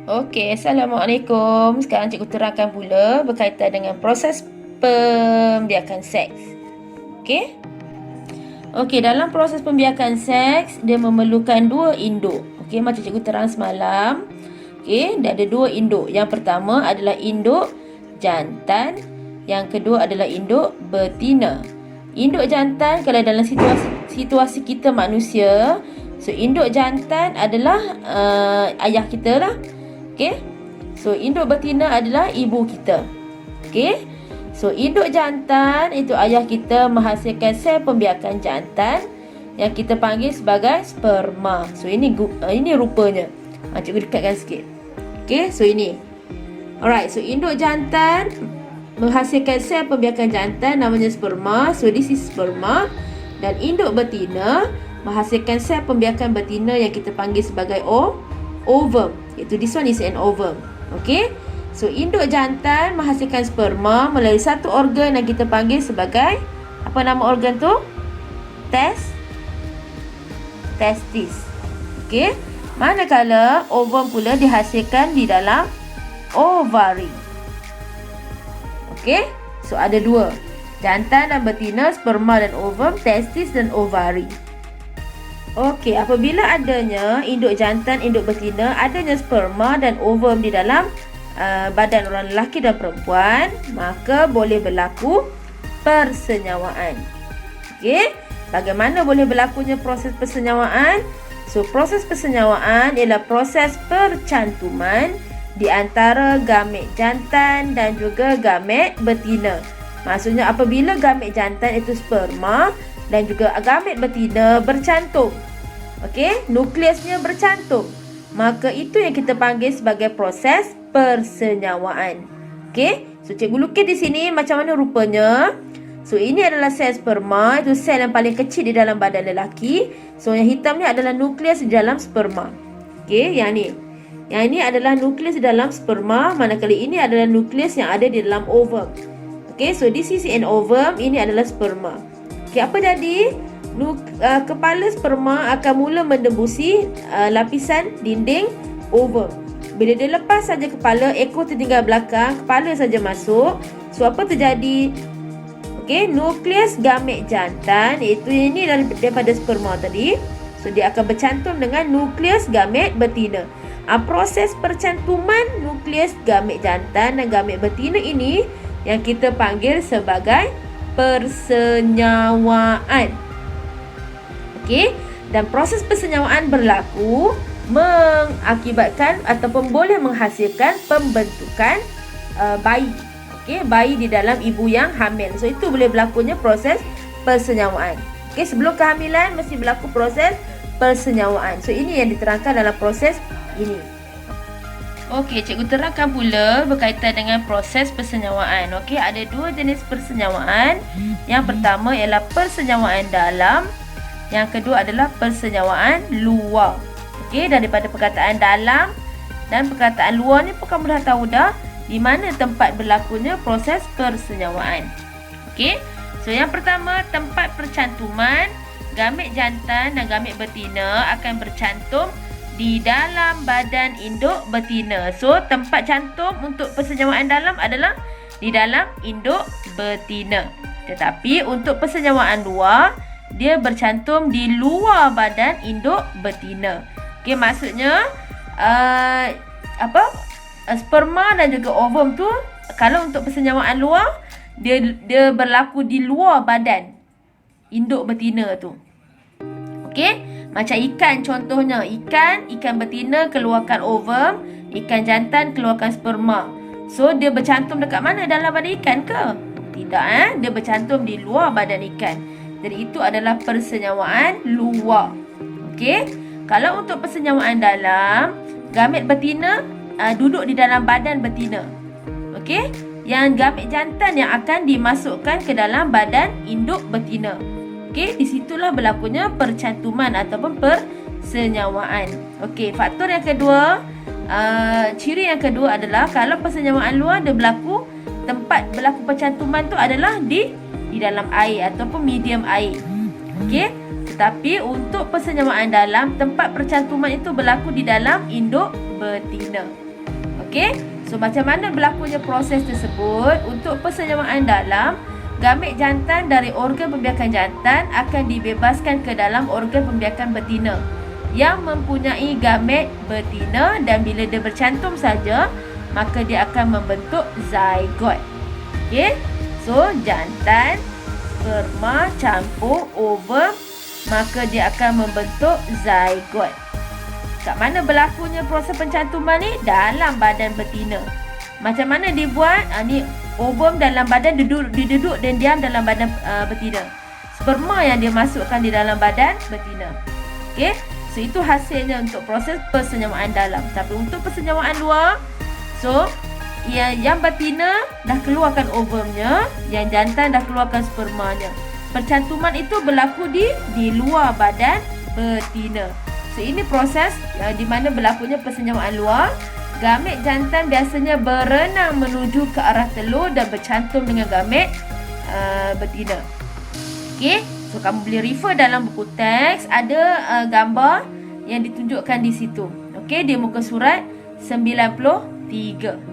Okey, Assalamualaikum. Sekarang cikgu terangkan pula berkaitan dengan proses pembiakan seks. Okey? Okey, dalam proses pembiakan seks, dia memerlukan dua induk. Okey, macam cikgu terang semalam. Okey, dia ada dua induk. Yang pertama adalah induk jantan, yang kedua adalah induk betina. Induk jantan kalau dalam situasi kita manusia, so induk jantan adalah ayah kita lah. Okey. So induk betina adalah ibu kita. Okey. So induk jantan itu ayah kita menghasilkan sel pembiakan jantan yang kita panggil sebagai sperma. So ini rupanya. Cikgu dekatkan sikit. Okey, so ini. Alright, so induk jantan menghasilkan sel pembiakan jantan namanya sperma. So this is sperma. Dan induk betina menghasilkan sel pembiakan betina yang kita panggil sebagai ovum. Iaitu this one is an ovum. Okey. So induk jantan menghasilkan sperma melalui satu organ yang kita panggil sebagai, apa nama organ tu? Testis. Okey. Manakala ovum pula dihasilkan di dalam ovari. Okey. So ada dua. Jantan dan betina, sperma dan ovum, testis dan ovari. Okey, apabila adanya induk jantan, induk betina, adanya sperma dan ovum di dalam badan orang lelaki dan perempuan, maka boleh berlaku persenyawaan. Okey, bagaimana boleh berlakunya proses persenyawaan? So, proses persenyawaan ialah proses percantuman di antara gamet jantan dan juga gamet betina. Maksudnya apabila gamet jantan itu sperma dan juga gamet betina bercantum. Okey, nukleusnya bercantum. Maka itu yang kita panggil sebagai proses persenyawaan. Okey, so cikgu lukis di sini macam mana rupanya. So ini adalah sel sperma, itu sel yang paling kecil di dalam badan lelaki. So yang hitam ni adalah nukleus di dalam sperma. Okey, yang ni. Yang ini adalah nukleus di dalam sperma, manakala ini adalah nukleus yang ada di dalam ovum. Okey, so this is an ovum, ini adalah sperma. Okey, apa jadi? Kepala sperma akan mula mendebusi lapisan dinding ovum. Bila dia lepas saja kepala, ekor tertinggal belakang, kepala saja masuk. So apa terjadi? Okey, nukleus gamet jantan, iaitu ini daripada sperma tadi. So dia akan bercantum dengan nukleus gamet betina. Proses percantuman nukleus gamet jantan dan gamet betina ini yang kita panggil sebagai persenyawaan. Okey, dan proses persenyawaan berlaku mengakibatkan ataupun boleh menghasilkan pembentukan bayi. Okey, bayi di dalam ibu yang hamil. So itu boleh berlakunya proses persenyawaan. Okey, sebelum kehamilan mesti berlaku proses persenyawaan. So ini yang diterangkan dalam proses ini. Okey, cikgu terangkan pula berkaitan dengan proses persenyawaan. Okey, ada dua jenis persenyawaan. Yang pertama ialah persenyawaan dalam. Yang kedua adalah persenyawaan luar. Okey, daripada perkataan dalam dan perkataan luar ni pun kamu dah tahu dah di mana tempat berlakunya proses persenyawaan. Okey, so yang pertama, tempat percantuman gamet jantan dan gamet betina akan bercantum di dalam badan induk betina. So tempat cantum untuk persenyawaan dalam adalah di dalam induk betina. Tetapi untuk persenyawaan luar, dia bercantum di luar badan induk betina. Okey, maksudnya sperma dan juga ovum tu, kalau untuk persenyawaan luar, dia berlaku di luar badan induk betina tu. Okey, macam ikan contohnya, ikan betina keluarkan ovum, ikan jantan keluarkan sperma. So dia bercantum dekat mana, dalam badan ikan ke? Tidak, dia bercantum di luar badan ikan. Jadi itu adalah persenyawaan luar. Okey, kalau untuk persenyawaan dalam, gamet betina duduk di dalam badan betina. Okey, yang gamet jantan yang akan dimasukkan ke dalam badan induk betina. Okey, di situlah berlakunya percantuman ataupun persenyawaan. Okey, faktor yang kedua, ciri yang kedua adalah kalau persenyawaan luar dia berlaku, tempat berlaku percantuman tu adalah di dalam air ataupun medium air. Okey, tetapi untuk persenyawaan dalam, tempat percantuman itu berlaku di dalam induk betina. Okey. So macam mana berlakunya proses tersebut? Untuk persenjawaan dalam, gamet jantan dari organ pembiakan jantan akan dibebaskan ke dalam organ pembiakan betina yang mempunyai gamet betina, dan bila dia bercantum saja, maka dia akan membentuk zygote. Okey. So jantan, sperma campur ovum, maka dia akan membentuk zygote. Kat mana berlakunya proses pencantuman ni? Dalam badan betina. Macam mana dibuat? Ni ovum dalam badan, duduk dan diam dalam badan betina. Sperma yang dia masukkan di dalam badan betina. Okey. So itu hasilnya untuk proses persenyawaan dalam. Tapi untuk persenyawaan luar, so yang betina dah keluarkan ovumnya, yang jantan dah keluarkan spermanya. Percantuman itu berlaku di luar badan betina. So ini proses di mana berlakunya persenyawaan luar. Gamet jantan biasanya berenang menuju ke arah telur dan bercantum dengan gamet betina. Okey, so kamu boleh refer dalam buku teks, ada gambar yang ditunjukkan di situ. Okey, di muka surat 93.